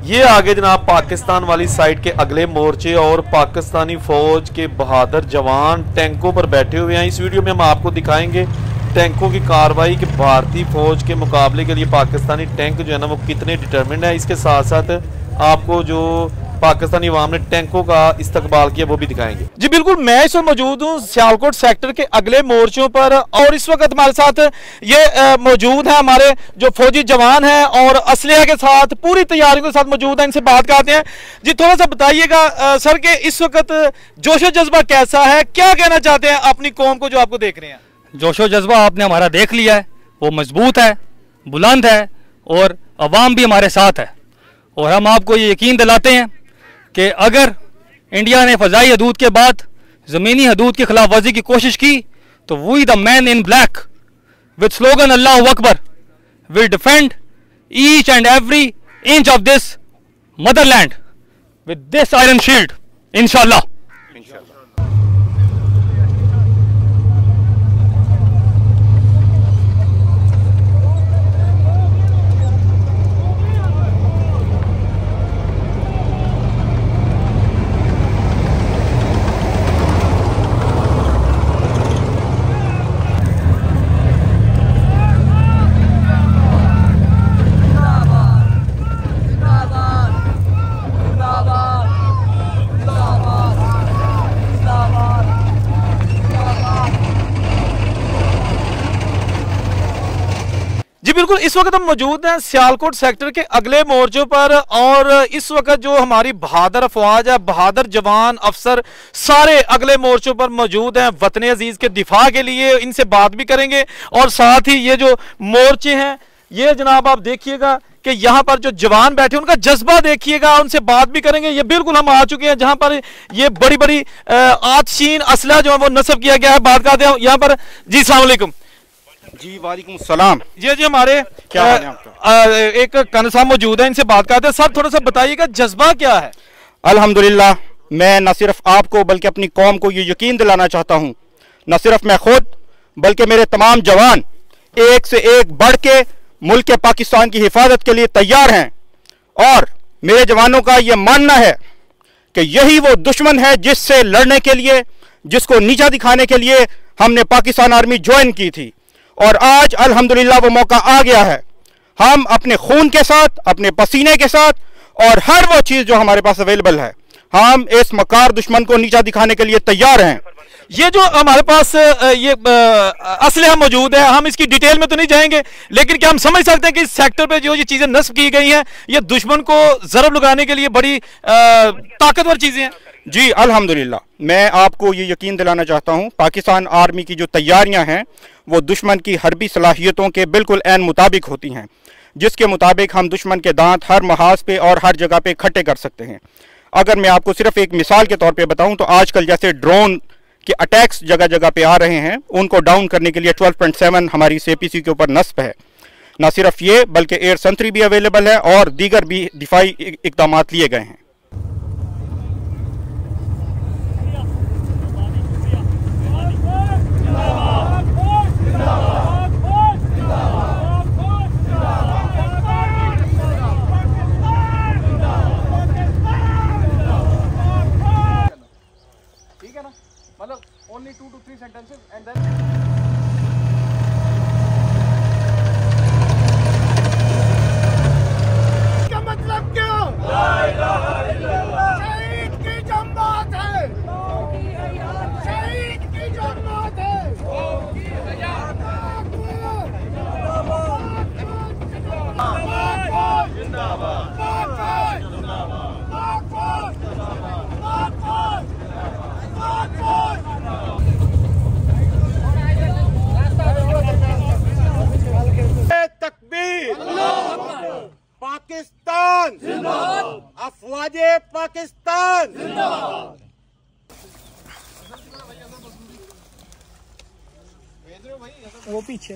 ये आगे जनाब पाकिस्तान वाली साइड के अगले मोर्चे और पाकिस्तानी फौज के बहादुर जवान टैंकों पर बैठे हुए हैं। इस वीडियो में हम आपको दिखाएंगे टैंकों की कार्रवाई कि भारतीय फौज के मुकाबले के लिए पाकिस्तानी टैंक जो है ना वो कितने डिटर्मिन्ड है। इसके साथ साथ आपको जो पाकिस्तानी अवाम ने टैंकों का इस्तकबाल किया वो भी दिखाएंगे। जी बिल्कुल, मैं इस वक्त मौजूद हूँ सियालकोट सेक्टर के अगले मोर्चों पर और इस वक्त हमारे साथ ये मौजूद है हमारे जो फौजी जवान हैं और असलहा के साथ पूरी तैयारियों के साथ मौजूद हैं। इनसे बात करते हैं। जी थोड़ा सा बताइएगा सर कि इस वक्त जोशो जज्बा कैसा है, क्या कहना चाहते हैं अपनी कौम को जो आपको देख रहे हैं? जोशो जज्बा आपने हमारा देख लिया है, वो मजबूत है, बुलंद है और अवाम भी हमारे साथ है। और हम आपको ये यकीन दिलाते हैं कि अगर इंडिया ने फ़ज़ाई हदूद के बाद ज़मीनी हदूद की खिलाफ वर्जी की कोशिश की तो we the man in black with slogan अल्लाहु अकबर will defend each and every inch of this motherland with this iron shield इंशाल्लाह। जी बिल्कुल, इस वक्त हम मौजूद हैं सियालकोट सेक्टर के अगले मोर्चों पर और इस वक्त जो हमारी बहादुर अफवाज है, बहादुर जवान अफसर सारे अगले मोर्चों पर मौजूद हैं वतन अजीज के दिफा के लिए। इनसे बात भी करेंगे और साथ ही ये जो मोर्चे हैं ये जनाब आप देखिएगा कि यहाँ पर जो जवान बैठे उनका जज्बा देखिएगा, उनसे बात भी करेंगे। ये बिल्कुल हम आ चुके हैं जहाँ पर ये बड़ी बड़ी आतशीन असला जो है वो नस्ब किया गया है। बात करते हैं यहाँ पर। जी अस्सलाम वालेकुम। जी वालेकुम सलाम। जी हमारे क्या एक कन साहब मौजूद है, इनसे बात करते हैं। सर थोड़ा सा बताइएगा जज्बा क्या है? अल्हम्दुलिल्लाह, मैं न सिर्फ आपको बल्कि अपनी कौम को ये यकीन दिलाना चाहता हूँ, न सिर्फ मैं खुद बल्कि मेरे तमाम जवान एक से एक बढ़ के मुल्क के पाकिस्तान की हिफाजत के लिए तैयार हैं। और मेरे जवानों का ये मानना है कि यही वो दुश्मन है जिससे लड़ने के लिए, जिसको नीचा दिखाने के लिए हमने पाकिस्तान आर्मी ज्वाइन की थी। और आज अल्हम्दुलिल्लाह वो मौका आ गया है। हम अपने खून के साथ, अपने पसीने के साथ और हर वो चीज़ जो हमारे पास अवेलेबल है, हम इस मकार दुश्मन को नीचा दिखाने के लिए तैयार हैं। ये जो हमारे पास ये असलहा मौजूद है, हम इसकी डिटेल में तो नहीं जाएंगे, लेकिन क्या हम समझ सकते हैं कि इस सेक्टर पे जो ये चीज़ें नस्ब की गई हैं ये दुश्मन को ज़रब लगाने के लिए बड़ी ताकतवर चीज़ें हैं? जी अल्हम्दुलिल्लाह, मैं आपको ये यकीन दिलाना चाहता हूँ पाकिस्तान आर्मी की जो तैयारियाँ हैं वो दुश्मन की हरबी सलाहियतों के बिल्कुल ऐन मुताबिक होती हैं, जिसके मुताबिक हम दुश्मन के दांत हर महाज पे और हर जगह पे खट्टे कर सकते हैं। अगर मैं आपको सिर्फ एक मिसाल के तौर पे बताऊं तो आजकल जैसे ड्रोन के अटैक्स जगह जगह पे आ रहे हैं, उनको डाउन करने के लिए 12.7 हमारी CPC के ऊपर नस्ब है। न सिर्फ ये बल्कि एयर सेंट्री भी अवेलेबल है और दीगर भी दिफाई इकदाम लिए गए हैं। मतलब only 2 to 3 sentences and then क्या मतलब क्या? ला इलाहा इल्लल्लाह। शहीद की जमात है, शहीद की जमात है। पाकिस्तान जिंदाबाद, अफवाजे पाकिस्तान जिंदाबाद। वो पीछे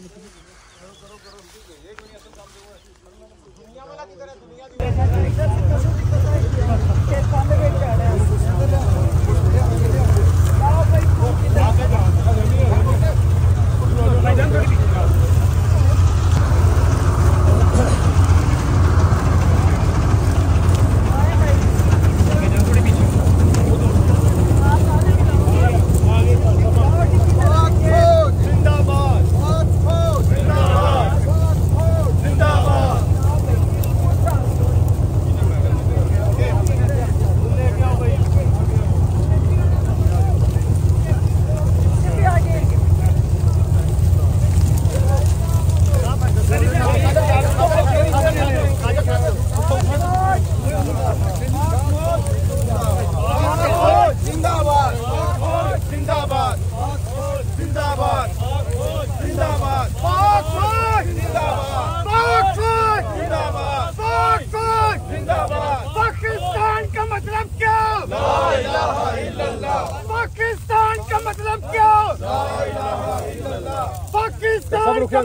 पाकिस्तान का मतलब क्या? पाकिस्तान का